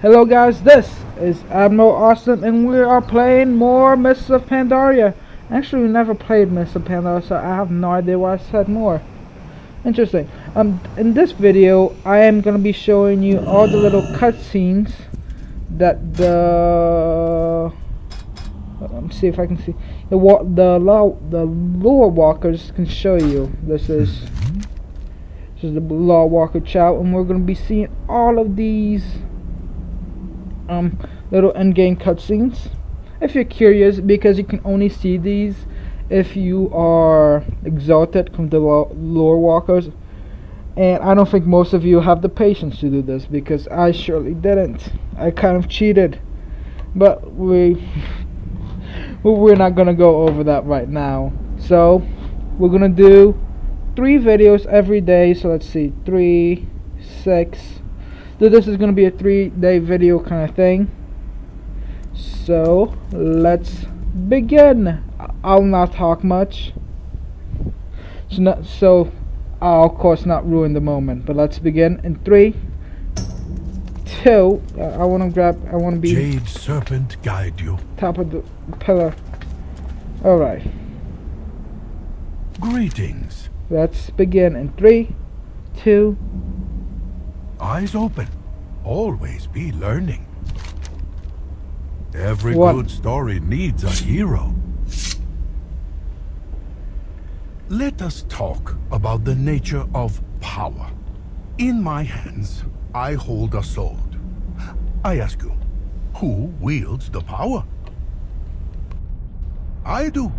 Hello guys, this is Admiral Awesome and we are playing more Mists of Pandaria. Actually, we never played Mists of Pandaria, so I have no idea why I said more. Interesting. In this video, I am going to be showing you all the little cutscenes that the... Let me see if I can see. The lore walkers can show you. This is the lore walker chat, and we're going to be seeing all of these little endgame cutscenes. If you're curious, because you can only see these if you are exalted from the lore walkers, and I don't think most of you have the patience to do this, because I surely didn't. I kind of cheated, but we're not gonna go over that right now. So we're gonna do 3 videos every day. So let's see, 3, 6. So this is gonna be a 3-day video kind of thing. So let's begin. I'll not talk much. So I'll of course not ruin the moment. But let's begin in 3, 2. I want to be Jade Serpent guide you. top of the pillar. All right. Greetings. Let's begin in 3, 2. Eyes open. Always be learning. Every What? good story needs a hero. Let us talk about the nature of power. In my hands, I hold a sword. I ask you, who wields the power? I do,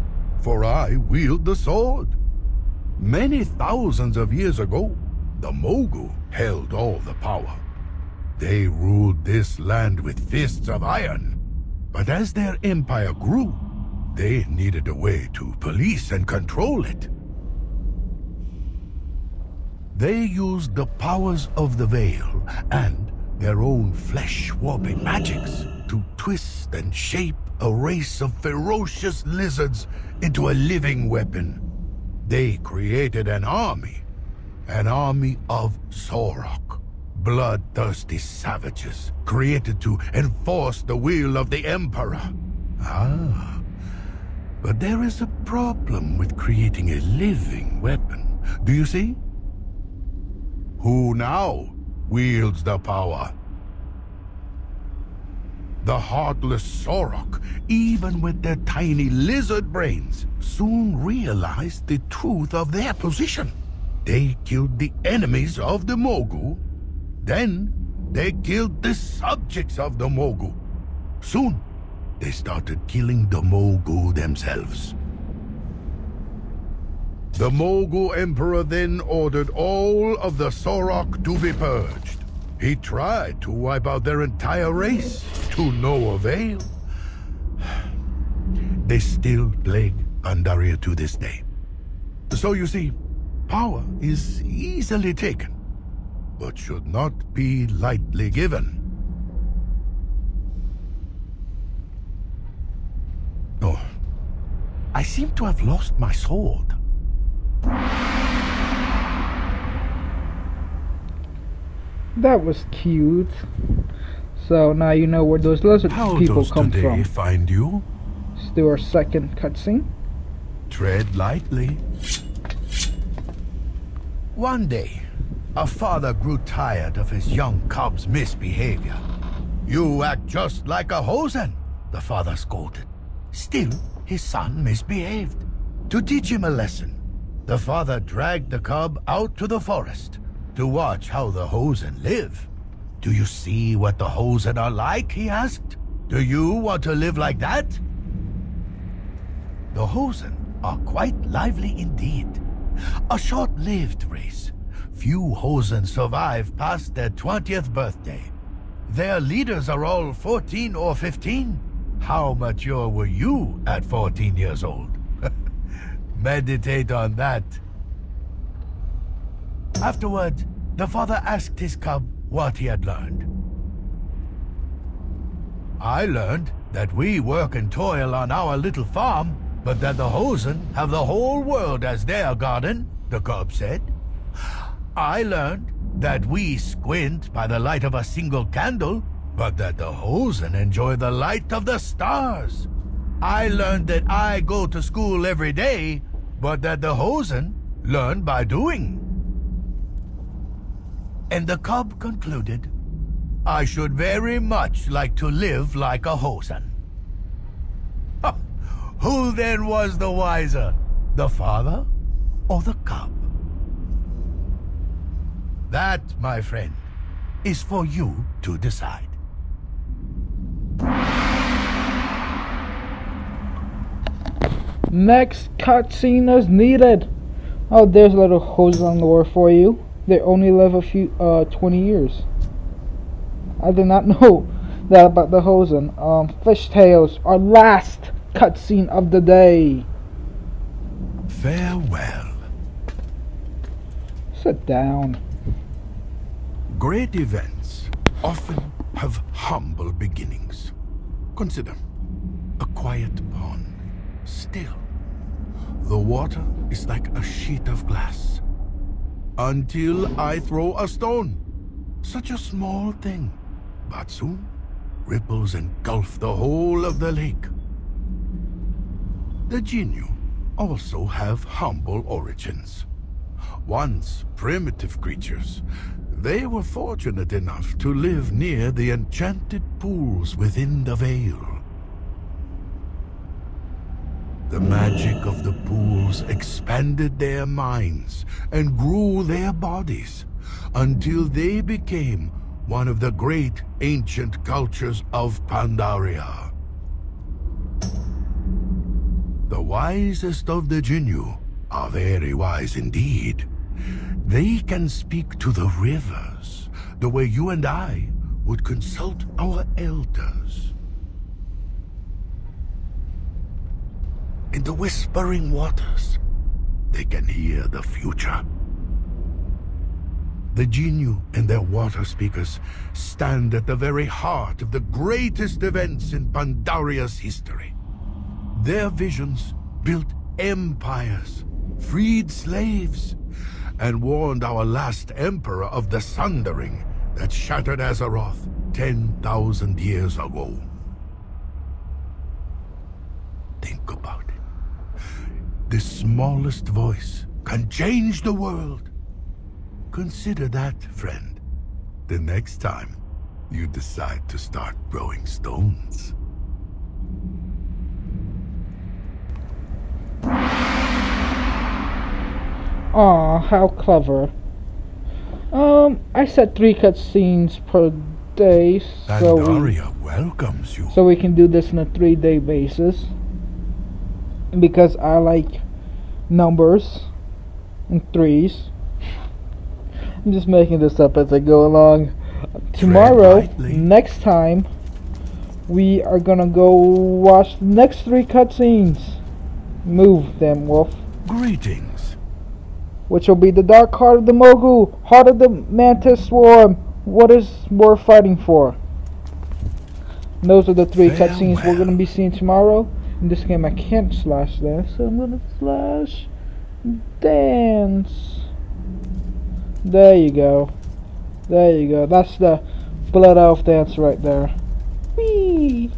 for I wield the sword. Many thousands of years ago, the Mogu held all the power. They ruled this land with fists of iron. But as their empire grew, they needed a way to police and control it. They used the powers of the Veil and their own flesh-warping magics to twist and shape a race of ferocious lizards into a living weapon. They created an army of Sorok, bloodthirsty savages created to enforce the will of the Emperor. Ah, but there is a problem with creating a living weapon. Do you see? Who now wields the power? The heartless Sorok, even with their tiny lizard brains, soon realized the truth of their position. They killed the enemies of the Mogu. Then they killed the subjects of the Mogu. Soon, they started killing the Mogu themselves. The Mogu Emperor then ordered all of the Sorok to be purged. He tried to wipe out their entire race, to no avail. They still plague Pandaria to this day. So you see, power is easily taken, but should not be lightly given. Oh, I seem to have lost my sword. That was cute. So now you know where those lizard How people does come today from. find you? Let's do our second cutscene. Tread lightly. One day, a father grew tired of his young cub's misbehavior. "You act just like a hosen," the father scolded. Still, his son misbehaved. To teach him a lesson, the father dragged the cub out to the forest to watch how the hosen live. "Do you see what the hosen are like?" he asked. "Do you want to live like that?" The hosen are quite lively indeed. A short-lived race. Few hosen survive past their 20th birthday. Their leaders are all 14 or 15. How mature were you at 14 years old? Meditate on that. Afterward, the father asked his cub what he had learned. "I learned that we work and toil on our little farm, but that the hosen have the whole world as their garden," the cub said. "I learned that we squint by the light of a single candle, but that the Hosen enjoy the light of the stars. I learned that I go to school every day, but that the Hosen learn by doing. And the cub concluded, I should very much like to live like a Hosen. Who then was the wiser, the father or the cub? That, my friend, is for you to decide. Next cutscene is needed. Oh, there's a little Hosen lore for you. They only live a few 20 years. I did not know that about the Hosen. Fishtails, our last cutscene of the day. Farewell. Sit down. Great events often have humble beginnings. Consider a quiet pond, still. The water is like a sheet of glass. Until I throw a stone. Such a small thing, but soon ripples engulf the whole of the lake. The Jinyu also have humble origins. Once primitive creatures, they were fortunate enough to live near the enchanted pools within the veil. The magic of the pools expanded their minds and grew their bodies until they became one of the great ancient cultures of Pandaria. The wisest of the Jinyu are very wise indeed. They can speak to the rivers the way you and I would consult our elders. In the whispering waters, they can hear the future. The Jinyu and their water speakers stand at the very heart of the greatest events in Pandaria's history. Their visions built empires, freed slaves, and warned our last emperor of the sundering that shattered Azeroth 10,000 years ago. Think about it. The smallest voice can change the world. Consider that, friend, the next time you decide to start throwing stones. Aw, how clever. I set 3 cutscenes per day, Pandaria welcomes you. so we can do this on a 3-day basis. Because I like numbers and 3s. I'm just making this up as I go along. Tomorrow, next time, we are gonna go watch the next 3 cutscenes. Move them, Wolf. Greetings. Which will be the Dark Heart of the Mogu, Heart of the Mantis Swarm. What is worth fighting for? And those are the 3 cutscenes we're gonna be seeing tomorrow. In this game I can't slash there, so I'm gonna slash dance. There you go. There you go. That's the Blood Elf dance right there. Whee!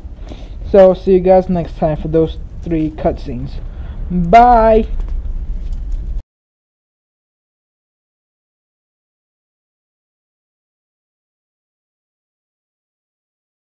So see you guys next time for those 3 cutscenes. Bye!